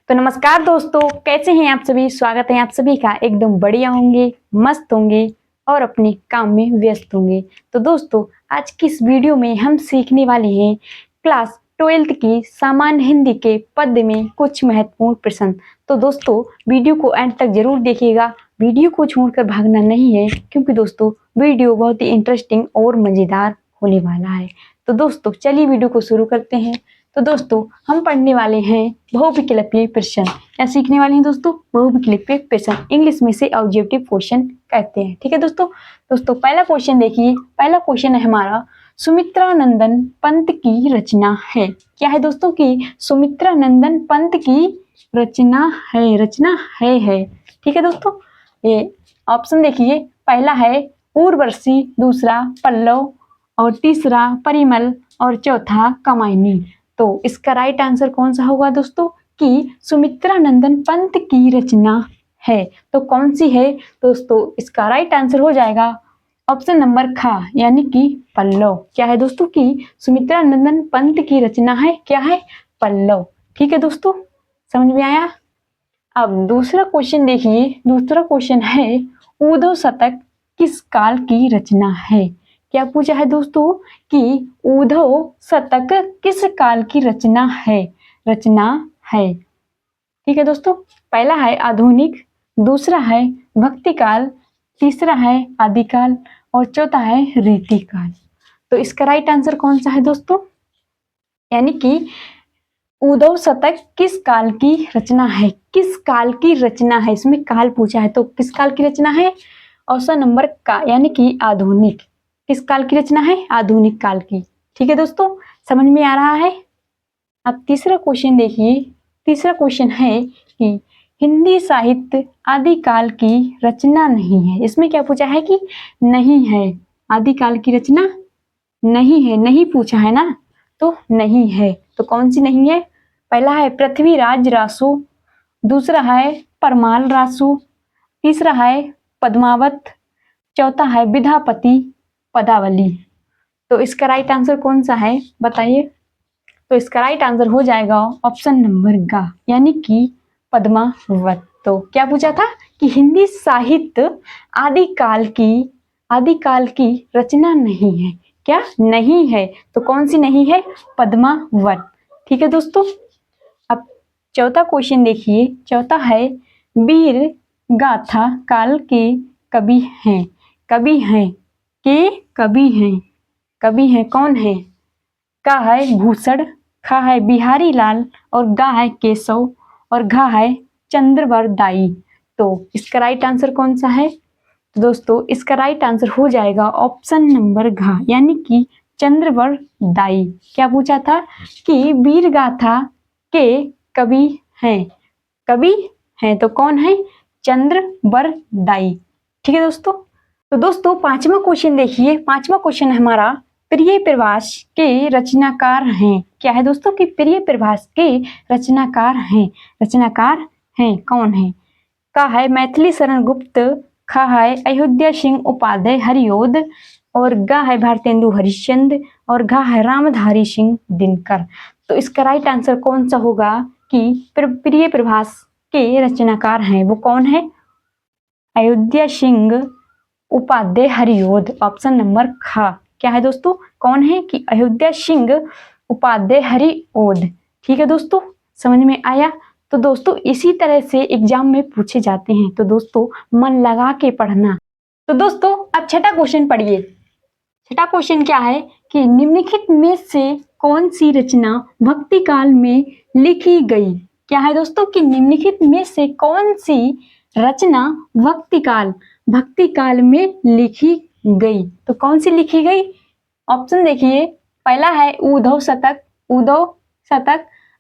तो नमस्कार दोस्तों, कैसे हैं आप सभी। स्वागत है आप सभी का। एकदम बढ़िया होंगे, मस्त होंगे और अपने काम में व्यस्त होंगे। तो दोस्तों, आज की इस वीडियो में हम सीखने वाले हैं क्लास 12th की सामान्य हिंदी के पद्य में कुछ महत्वपूर्ण प्रश्न। तो दोस्तों, वीडियो को एंड तक जरूर देखिएगा। वीडियो को छोड़कर भागना नहीं है, क्योंकि दोस्तों वीडियो बहुत ही इंटरेस्टिंग और मजेदार होने वाला है। तो दोस्तों, चलिए वीडियो को शुरू करते हैं। तो दोस्तों, हम पढ़ने वाले हैं बहुविकल्पीय प्रश्न। क्या सीखने वाले हैं दोस्तों? बहुविकल्पीय प्रश्न, इंग्लिश में से ऑब्जेक्टिव क्वेश्चन कहते हैं। ठीक है दोस्तों, पहला क्वेश्चन देखिए। पहला क्वेश्चन है हमारा, सुमित्रा नंदन पंत की रचना है। क्या है दोस्तों? की सुमित्रा नंदन पंत की रचना है। ठीक है दोस्तों, ये ऑप्शन देखिए। पहला है उर्वशी, दूसरा पल्लव और तीसरा परिमल और चौथा कमायनी। तो इसका राइट आंसर कौन सा होगा दोस्तों? कि सुमित्रा नंदन पंत की रचना है। तो कौन सी है दोस्तों? इसका राइट आंसर हो जाएगा ऑप्शन नंबर खा, यानी कि पल्लव। क्या है दोस्तों? कि सुमित्रा नंदन पंत की रचना है। क्या है? पल्लव। ठीक है दोस्तों, समझ में आया। अब दूसरा क्वेश्चन देखिए। दूसरा क्वेश्चन है, ऊधव शतक किस काल की रचना है। क्या पूछा है दोस्तों? कि ऊधव शतक किस काल की रचना है। ठीक है दोस्तों, पहला है आधुनिक, दूसरा है भक्ति काल, तीसरा है आदिकाल और चौथा है रीतिकाल। तो इसका राइट आंसर कौन सा है दोस्तों? यानी कि ऊधव शतक किस काल की रचना है। किस काल की रचना है, इसमें काल पूछा है, तो किस काल की रचना है? ऑप्शन नंबर का, यानी कि आधुनिक। किस काल की रचना है? आधुनिक काल की। ठीक है दोस्तों, समझ में आ रहा है। अब तीसरा क्वेश्चन देखिए। तीसरा क्वेश्चन है कि हिंदी साहित्य आदिकाल की रचना नहीं है। इसमें क्या पूछा है? कि नहीं है, आदिकाल की रचना नहीं है। नहीं पूछा है ना, तो नहीं है। तो कौन सी नहीं है? पहला है पृथ्वीराज रासो, दूसरा है परमाल रासो, तीसरा है पद्मावत, चौथा है विद्यापति पदावली। तो इसका राइट आंसर कौन सा है बताइए? तो इसका राइट आंसर हो जाएगा ऑप्शन नंबर गा, यानी कि पद्मावत। तो क्या पूछा था? कि हिंदी साहित्य आदिकाल की रचना नहीं है। क्या नहीं है? तो कौन सी नहीं है? पद्मावत। ठीक है दोस्तों, अब चौथा क्वेश्चन देखिए। चौथा है, वीर गाथा काल के कवि हैं। कवि हैं कौन है? का है भूषण, खा है बिहारी लाल और गा है केशव और घा है चंद्रवरदाई। तो इसका राइट आंसर कौन सा है? तो दोस्तों, इसका राइट आंसर हो जाएगा ऑप्शन नंबर घा, यानी कि चंद्रवरदाई। क्या पूछा था? कि वीर गाथा के कवि हैं तो कौन है? चंद्रवरदाई। ठीक है दोस्तों। तो दोस्तों, पांचवा क्वेश्चन देखिए। पांचवा क्वेश्चन है हमारा, प्रिय प्रभास के रचनाकार हैं। क्या है दोस्तों? कि प्रिय प्रभास के रचनाकार हैं कौन है? का है मैथिली शरण गुप्त, खा है अयोध्या सिंह उपाध्याय हरिओद और गा है भारतेंदु हरिश्चंद्र और घा है रामधारी सिंह दिनकर। तो इसका राइट आंसर कौन सा होगा? कि प्रिय प्रभास के रचनाकार हैं वो कौन है? अयोध्या सिंह उपाध्याय हरिओद, ऑप्शन नंबर खा। क्या है दोस्तों? कौन है? कि अयोध्या सिंह उपाध्याय हरिओद। ठीक है दोस्तों, समझ में आया। तो दोस्तों, इसी तरह से एग्जाम में पूछे जाते हैं, तो दोस्तों मन लगा के पढ़ना। तो दोस्तों, अब छठा क्वेश्चन पढ़िए। छठा क्वेश्चन क्या है? कि निम्नलिखित में से कौन सी रचना भक्ति काल में लिखी गई। क्या है दोस्तों? कि निम्नलिखित में से कौन सी रचना भक्ति काल में लिखी गई। तो कौन सी लिखी गई? ऑप्शन देखिए। पहला है ऊधव शतक,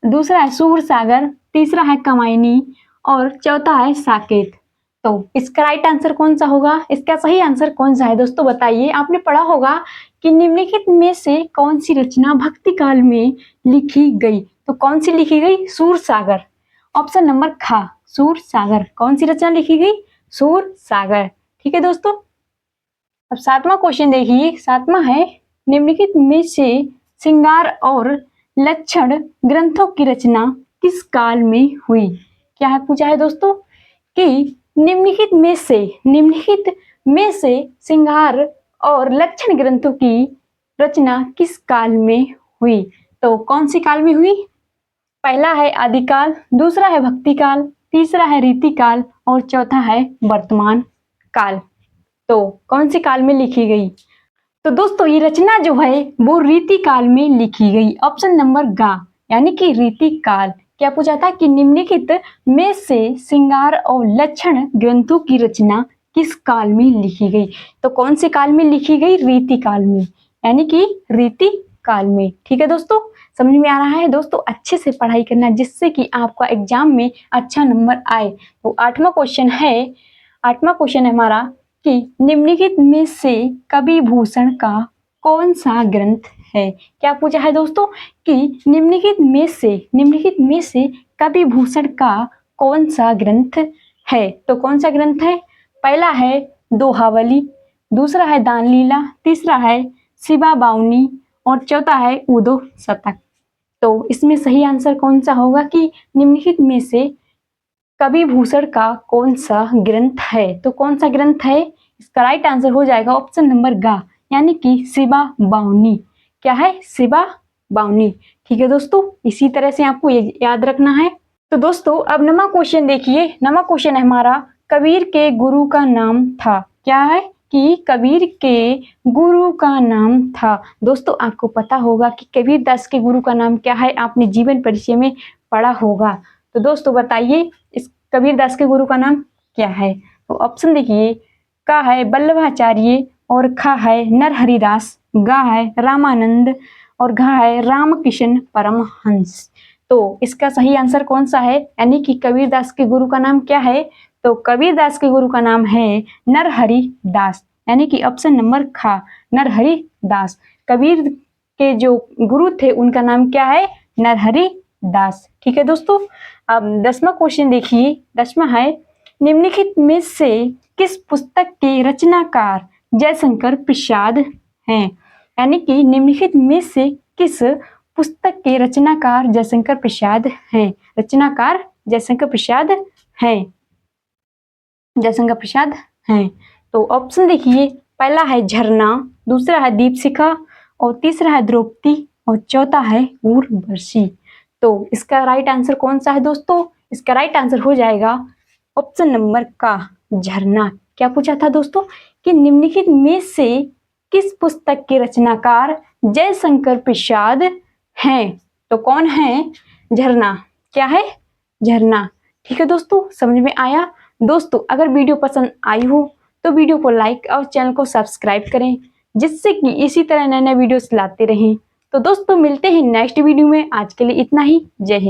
दूसरा है सूर सागर, तीसरा है कमायनी और चौथा है साकेत। तो इसका राइट आंसर कौन सा होगा? इसका सही आंसर कौन सा है दोस्तों बताइए। आपने पढ़ा होगा कि निम्नलिखित में से कौन सी रचना भक्ति काल में लिखी गई। तो कौन सी लिखी गई? सूर सागर, ऑप्शन नंबर खा, सूर सागर। कौन सी रचना लिखी गई? सूर सागर। ठीक है दोस्तों, अब सातवां क्वेश्चन देखिए। सातवां है, निम्नलिखित में से श्रृंगार और लक्षण ग्रंथों की रचना किस काल में हुई? क्या है पूछा है दोस्तों कि निम्नलिखित में से श्रृंगार और लक्षण ग्रंथों की रचना किस काल में हुई? तो कौन सी काल में हुई? पहला है आदिकाल, दूसरा है भक्ति काल, तीसरा है रीति काल और चौथा है वर्तमान काल। तो कौन सी काल में लिखी गई? तो दोस्तों ये रचना जो है वो रीति काल में लिखी गई। ऑप्शन नंबर गा यानी कि रीति काल। क्या पूछा था कि निम्नलिखित में से श्रृंगार और लक्षण ग्रंथों की रचना किस काल में लिखी गई? तो कौन से काल में लिखी गई? रीति काल में, यानी कि रीति काल में। ठीक है दोस्तों, समझ में आ रहा है दोस्तों? अच्छे से पढ़ाई करना जिससे कि आपका एग्जाम में अच्छा नंबर आए। तो आठवां क्वेश्चन है हमारा कि निम्नलिखित में से कवि भूषण का कौन सा ग्रंथ है? क्या पूछा है दोस्तों कि निम्नलिखित में से कवि भूषण का कौन सा ग्रंथ है? तो कौन सा ग्रंथ है? पहला है दोहावली, दूसरा है दान लीला, तीसरा है शिवा बावनी और चौथा है उदो शतक। तो इसमें सही आंसर कौन सा होगा कि निम्नलिखित में से कवि भूषण का कौन सा ग्रंथ है? तो कौन सा ग्रंथ है? इसका राइट आंसर हो जाएगा ऑप्शन नंबर गा यानी कि शिवा बावनी। क्या है? शिवा बावनी। ठीक है दोस्तों, इसी तरह से आपको याद रखना है। तो दोस्तों अब नवा क्वेश्चन देखिए। नवा क्वेश्चन है हमारा कबीर के गुरु का नाम था। क्या है कि कबीर के गुरु का नाम था। दोस्तों आपको पता होगा कि कबीर दास के गुरु का नाम क्या है, आपने जीवन परिचय में पढ़ा होगा। तो दोस्तों बताइए इस कबीर दास के गुरु का नाम क्या है? तो ऑप्शन देखिए, का है वल्लभाचार्य और खा है नरहरिदास, गा है रामानंद और घा है रामकृष्ण परमहंस। तो इसका सही आंसर कौन सा है? यानी कि कबीर दास के गुरु का नाम क्या है? तो कबीर दास के गुरु का नाम है नरहरि दास, यानी कि ऑप्शन नंबर खा नरहरि दास। कबीर के जो गुरु थे उनका नाम क्या है? नरहरि दास। ठीक है दोस्तों, अब 10वां क्वेश्चन देखिए। 10वां है निम्नलिखित में से किस पुस्तक के रचनाकार जयशंकर प्रसाद हैं? यानी कि निम्नलिखित में से किस पुस्तक के रचनाकार जयशंकर प्रसाद हैं? रचनाकार जयशंकर प्रसाद हैं। तो ऑप्शन देखिए, पहला है झरना, दूसरा है दीपशिखा और तीसरा है द्रौपदी और चौथा है उर्वशी। तो इसका राइट आंसर कौन सा है दोस्तों? इसका राइट आंसर हो जाएगा ऑप्शन नंबर का झरना। क्या पूछा था दोस्तों कि निम्नलिखित में से किस पुस्तक के रचनाकार जयशंकर प्रसाद हैं? तो कौन है? झरना। क्या है? झरना। ठीक है दोस्तों, समझ में आया? दोस्तों अगर वीडियो पसंद आई हो तो वीडियो को लाइक और चैनल को सब्सक्राइब करें जिससे कि इसी तरह नए नए वीडियोस लाते रहें। तो दोस्तों मिलते हैं नेक्स्ट वीडियो में। आज के लिए इतना ही। जय हिंद।